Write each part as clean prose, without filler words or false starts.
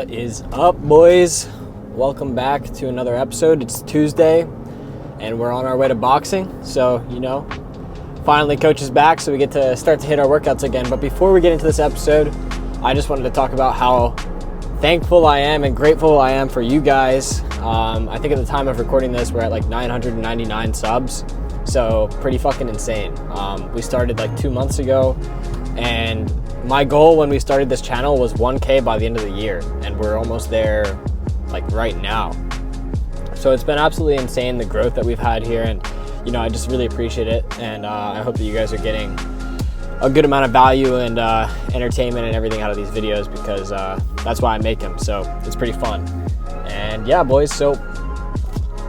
What is up, boys? Welcome back to another episode. It's Tuesday and we're on our way to boxing. So, finally coach is back, so we get to start to hit our workouts again. But before we get into this episode, I just wanted to talk about how thankful I am and grateful I am for you guys. I think at the time of recording this, we're at like 999 subs. So pretty fucking insane. We started like 2 months ago, and my goal when we started this channel was 1K by the end of the year, and we're almost there like right now. So it's been absolutely insane, the growth that we've had here, and I just really appreciate it, and I hope that you guys are getting a good amount of value and entertainment and everything out of these videos, because that's why I make them. So it's pretty fun. And yeah, boys, so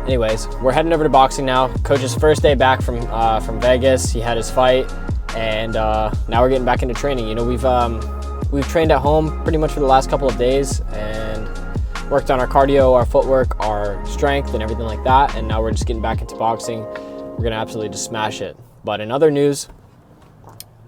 anyways, we're heading over to boxing now. Coach's first day back from Vegas. He had his fight, and now we're getting back into training. We've trained at home pretty much for the last couple of days and worked on our cardio, our footwork, our strength, and everything like that. And now we're just getting back into boxing. We're gonna absolutely just smash it. But in other news,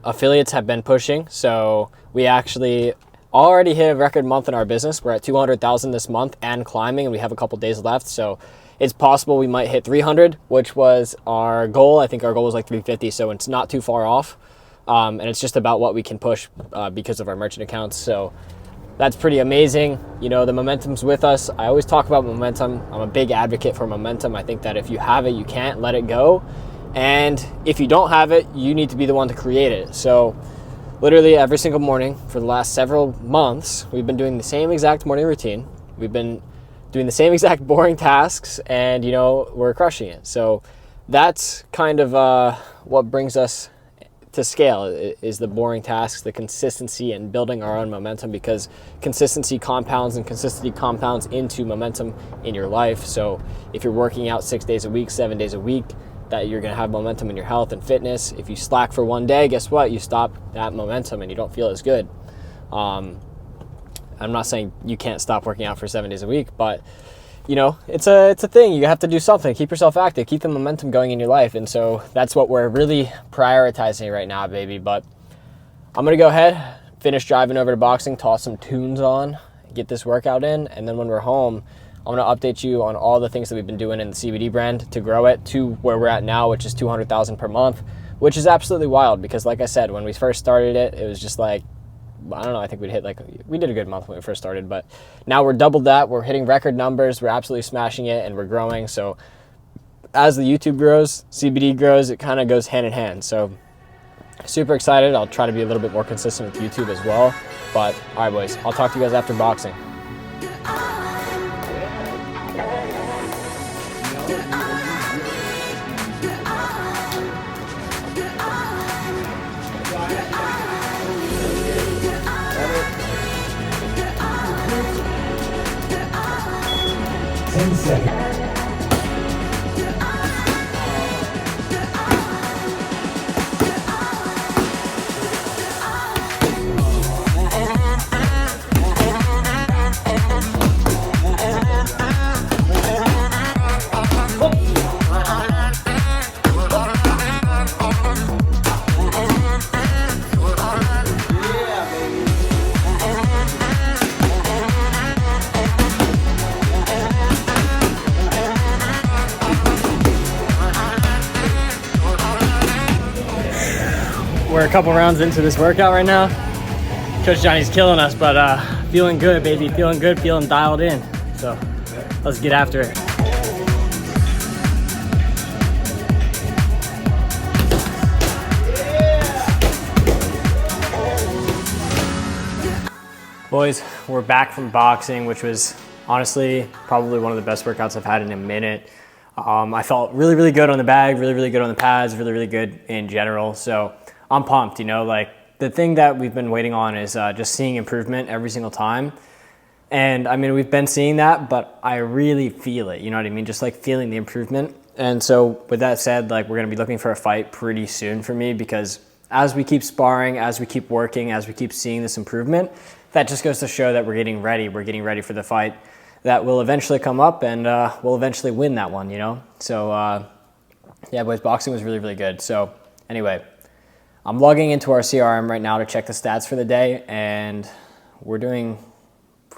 affiliates have been pushing. So we actually already hit a record month in our business. We're at 200,000 this month and climbing, and we have a couple days left. So it's possible we might hit 300, which was our goal. I think our goal was like 350, so it's not too far off. And it's just about what we can push because of our merchant accounts. So that's pretty amazing. The momentum's with us. I always talk about momentum. I'm a big advocate for momentum. I think that if you have it, you can't let it go. And if you don't have it, you need to be the one to create it. So literally every single morning for the last several months, we've been doing the same exact morning routine. We've been doing the same exact boring tasks, and we're crushing it. So that's kind of what brings us to scale, is the boring tasks, the consistency, and building our own momentum, because consistency compounds, and consistency compounds into momentum in your life. So if you're working out 6 days a week, 7 days a week, that you're gonna have momentum in your health and fitness. If you slack for one day, guess what? You stop that momentum and you don't feel as good. I'm not saying you can't stop working out for 7 days a week, but it's a thing. You have to do something. Keep yourself active. Keep the momentum going in your life. And so that's what we're really prioritizing right now, baby. But I'm going to go ahead, finish driving over to boxing, toss some tunes on, get this workout in. And then when we're home, I'm going to update you on all the things that we've been doing in the CBD brand to grow it to where we're at now, which is 200,000 per month, which is absolutely wild. Because like I said, when we first started it, it was just like, I don't know, I think we did a good month when we first started, but now we're doubled that. We're hitting record numbers. We're absolutely smashing it, and we're growing. So as the YouTube grows, CBD grows, it kind of goes hand in hand. So super excited. I'll try to be a little bit more consistent with YouTube as well. But all right, boys, I'll talk to you guys after boxing. We're a couple rounds into this workout right now. Coach Johnny's killing us, but feeling good, baby. Feeling good, feeling dialed in. So let's get after it. Boys, we're back from boxing, which was honestly probably one of the best workouts I've had in a minute. I felt really, really good on the bag, really, really good on the pads, really, really good in general. So I'm pumped, the thing that we've been waiting on is just seeing improvement every single time. And I mean, we've been seeing that, but I really feel it, just like feeling the improvement. And so with that said, like, we're going to be looking for a fight pretty soon for me, because as we keep sparring, as we keep working, as we keep seeing this improvement, that just goes to show that we're getting ready. We're getting ready for the fight that will eventually come up, and we'll eventually win that one, So yeah, boys, boxing was really, really good. So anyway, I'm logging into our CRM right now to check the stats for the day, and we're doing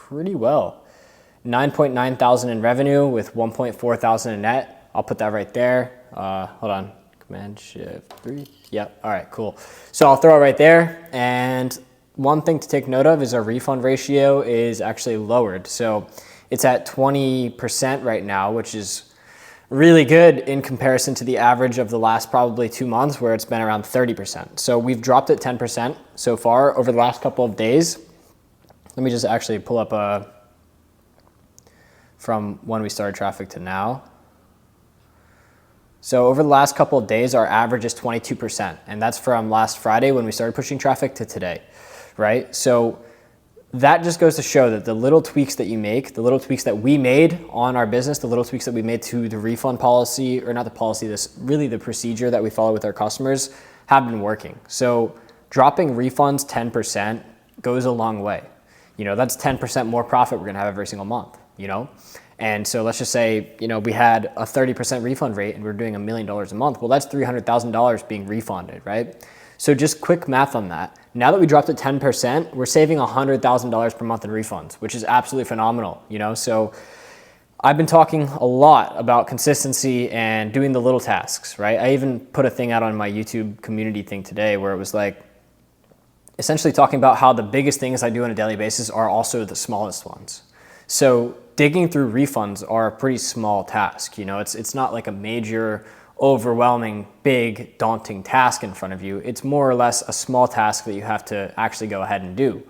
pretty well. 9.9 thousand in revenue with 1.4 thousand in net. I'll put that right there. Hold on, Command Shift 3. Yep, all right, cool. So I'll throw it right there. And one thing to take note of is our refund ratio is actually lowered. So it's at 20% right now, which is really good in comparison to the average of the last probably 2 months where it's been around 30%. So we've dropped it 10% so far over the last couple of days. Let me just actually pull up from when we started traffic to now. So over the last couple of days, our average is 22%. And that's from last Friday when we started pushing traffic to today, right? So that just goes to show that the little tweaks that you make, the little tweaks that we made on our business, the little tweaks that we made to the refund policy, or not the policy, this really the procedure that we follow with our customers have been working. So dropping refunds 10% goes a long way. You know, that's 10% more profit we're gonna have every single month, you know? And so let's just say, you know, we had a 30% refund rate and we're doing $1 million a month. Well, that's $300,000 being refunded, right? So just quick math on that. Now that we dropped it 10%, we're saving $100,000 per month in refunds, which is absolutely phenomenal, you know? So I've been talking a lot about consistency and doing the little tasks, right? I even put a thing out on my YouTube community thing today where it was like, essentially talking about how the biggest things I do on a daily basis are also the smallest ones. So digging through refunds are a pretty small task. You know, it's not like a major, overwhelming, big, daunting task in front of you. It's more or less a small task that you have to actually go ahead and do.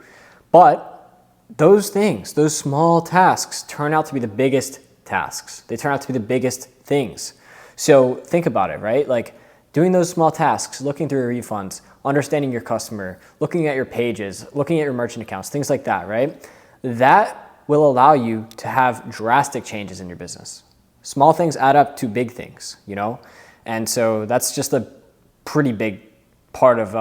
But those things, those small tasks turn out to be the biggest tasks. They turn out to be the biggest things. So think about it, right? Like doing those small tasks, looking through your refunds, understanding your customer, looking at your pages, looking at your merchant accounts, things like that, right? That will allow you to have drastic changes in your business. Small things add up to big things, you know? And so that's just a pretty big part of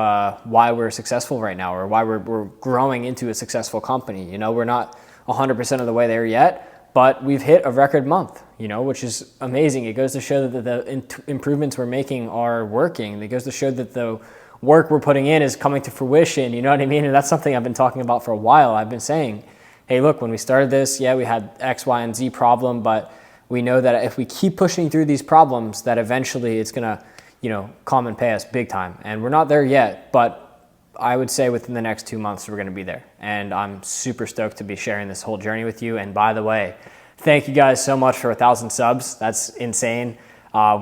why we're successful right now, or why we're growing into a successful company. You know, we're not 100% of the way there yet, but we've hit a record month, you know, which is amazing. It goes to show that the improvements we're making are working. It goes to show that the work we're putting in is coming to fruition, you know what I mean? And that's something I've been talking about for a while. I've been saying, hey, look, when we started this, yeah, we had X, Y, and Z problem, but we know that if we keep pushing through these problems, that eventually it's gonna, you know, come and pay us big time. And we're not there yet, but I would say within the next 2 months, we're gonna be there. And I'm super stoked to be sharing this whole journey with you. And by the way, thank you guys so much for 1,000 subs. That's insane.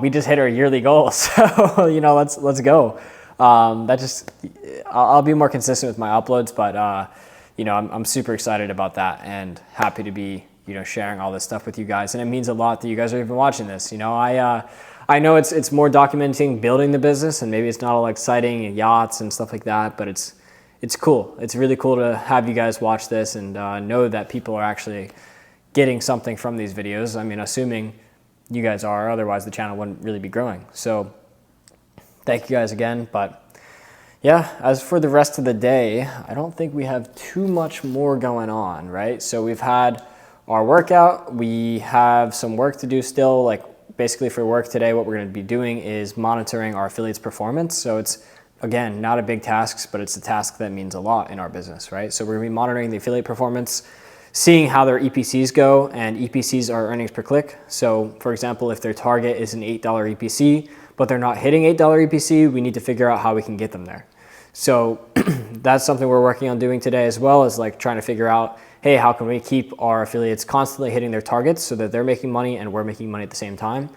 We just hit our yearly goal. So, you know, let's go. I'll be more consistent with my uploads, but you know, I'm super excited about that and happy to be, you know, sharing all this stuff with you guys. And it means a lot that you guys are even watching this. You know, I know it's more documenting building the business, and maybe it's not all exciting and yachts and stuff like that, but it's cool. It's really cool to have you guys watch this and know that people are actually getting something from these videos. I mean, assuming you guys are, otherwise the channel wouldn't really be growing. So thank you guys again. But yeah, as for the rest of the day, I don't think we have too much more going on, right? So we've had our workout. We have some work to do still. Like basically for work today, what we're going to be doing is monitoring our affiliates' performance. So it's, again, not a big task, but it's a task that means a lot in our business, right? So we're going to be monitoring the affiliate performance, seeing how their EPCs go, and EPCs are earnings per click. So for example, if their target is an $8 EPC, but they're not hitting $8 EPC, we need to figure out how we can get them there. So that's something we're working on doing today, as well as like trying to figure out, hey, how can we keep our affiliates constantly hitting their targets so that they're making money and we're making money at the same time.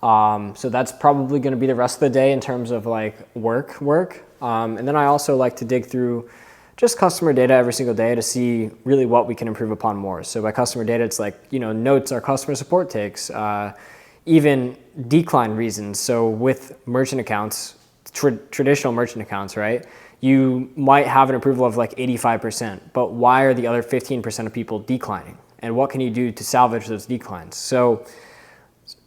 So that's probably going to be the rest of the day in terms of like work. And then I also like to dig through just customer data every single day to see really what we can improve upon more. So by customer data, it's like, you know, notes our customer support takes, even decline reasons. So with merchant accounts, traditional merchant accounts, right? You might have an approval of like 85%, but why are the other 15% of people declining? And what can you do to salvage those declines? So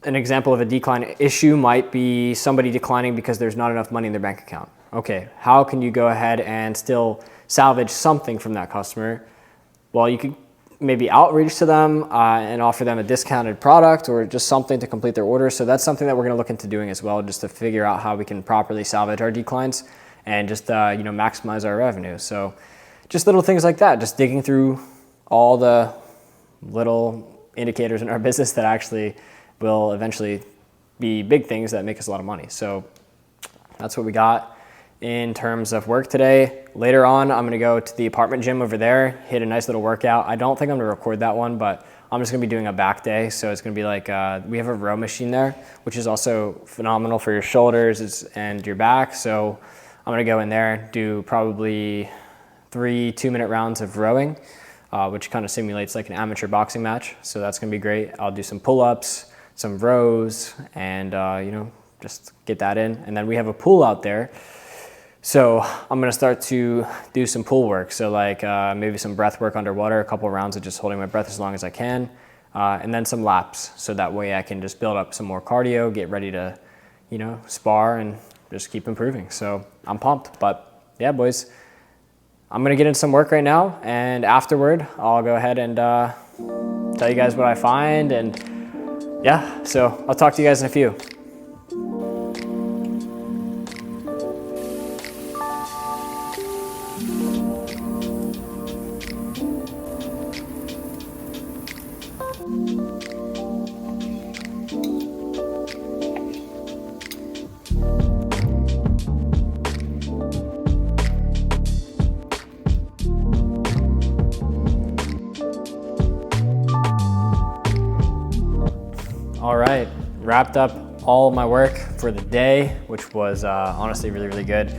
an example of a decline issue might be somebody declining because there's not enough money in their bank account. Okay, how can you go ahead and still salvage something from that customer? Well, you could maybe outreach to them and offer them a discounted product or just something to complete their order. So that's something that we're going to look into doing as well, just to figure out how we can properly salvage our declines and just you know, maximize our revenue. So just little things like that, just digging through all the little indicators in our business that actually will eventually be big things that make us a lot of money. So that's what we got in terms of work today. Later on, I'm gonna go to the apartment gym over there, hit a nice little workout. I don't think I'm gonna record that one, but I'm just gonna be doing a back day. So it's gonna be like, we have a row machine there, which is also phenomenal for your shoulders and your back. So I'm gonna go in there, do probably 3 2-minute rounds of rowing, which kind of simulates like an amateur boxing match. So that's gonna be great. I'll do some pull-ups, some rows, and just get that in. And then we have a pool out there. So I'm gonna start to do some pool work. So like maybe some breath work underwater, a couple of rounds of just holding my breath as long as I can, and then some laps. So that way I can just build up some more cardio, get ready to, spar and just keep improving. So I'm pumped, but yeah, boys, I'm gonna get in some work right now, and afterward, I'll go ahead and tell you guys what I find, and yeah, so I'll talk to you guys in a few. All right, wrapped up all of my work for the day, which was honestly really, really good.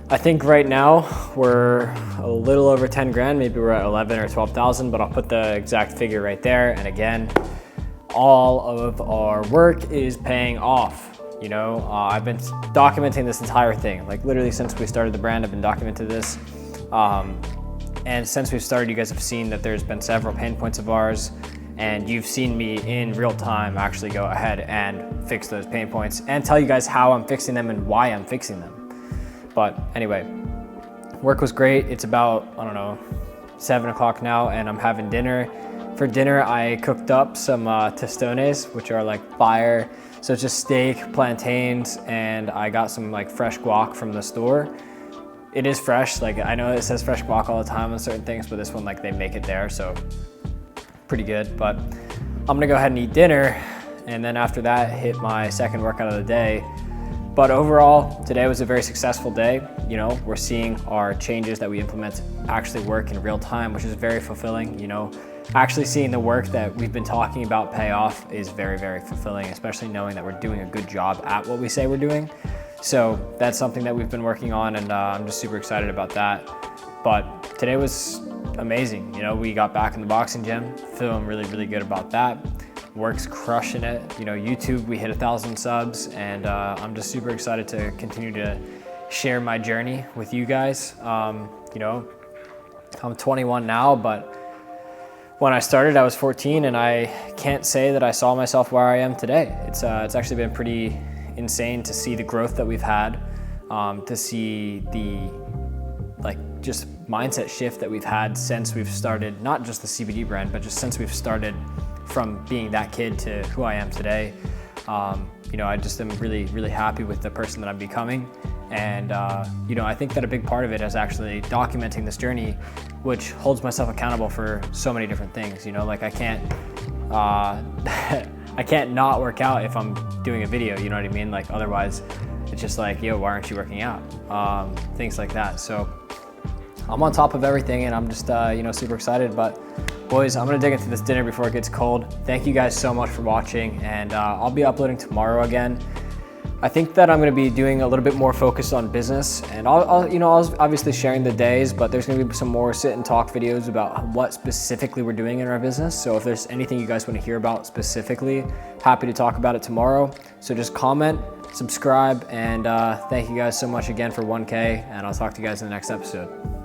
I think right now we're a little over 10 grand, maybe we're at 11 or 12,000, but I'll put the exact figure right there. And again, all of our work is paying off. I've been documenting this entire thing, like literally since we started the brand, I've been documenting this. And since we've started, you guys have seen that there's been several pain points of ours, and you've seen me in real time actually go ahead and fix those pain points and tell you guys how I'm fixing them and why I'm fixing them. But anyway, work was great. It's about, 7 o'clock now, and I'm having dinner. For dinner, I cooked up some tostones, which are like fire. So it's just steak, plantains, and I got some like fresh guac from the store. It is fresh. Like I know it says fresh guac all the time on certain things, but this one, like they make it there. So pretty good, but I'm gonna go ahead and eat dinner, and then after that hit my second workout of the day. But overall, today was a very successful day. We're seeing our changes that we implement actually work in real time, which is very fulfilling. Actually seeing the work that we've been talking about pay off is very, very fulfilling, especially knowing that we're doing a good job at what we say we're doing. So that's something that we've been working on, and I'm just super excited about that. But today was amazing. We got back in the boxing gym, feeling really, really good about that. Work's crushing it. YouTube, we hit 1,000 subs, and I'm just super excited to continue to share my journey with you guys. I'm 21 now, but when I started, I was 14, and I can't say that I saw myself where I am today. It's actually been pretty insane to see the growth that we've had, to see the just mindset shift that we've had since we've started, not just the CBD brand, but just since we've started from being that kid to who I am today. I just am really, really happy with the person that I'm becoming. And, I think that a big part of it is actually documenting this journey, which holds myself accountable for so many different things. Like I can't, I can't not work out if I'm doing a video, you know what I mean? Like otherwise it's just like, yo, why aren't you working out? Things like that. So I'm on top of everything, and I'm just, super excited. But boys, I'm gonna dig into this dinner before it gets cold. Thank you guys so much for watching, and I'll be uploading tomorrow again. I think that I'm gonna be doing a little bit more focus on business, and I'll obviously sharing the days, but there's gonna be some more sit and talk videos about what specifically we're doing in our business. So if there's anything you guys wanna hear about specifically, happy to talk about it tomorrow. So just comment, subscribe, and thank you guys so much again for 1K, and I'll talk to you guys in the next episode.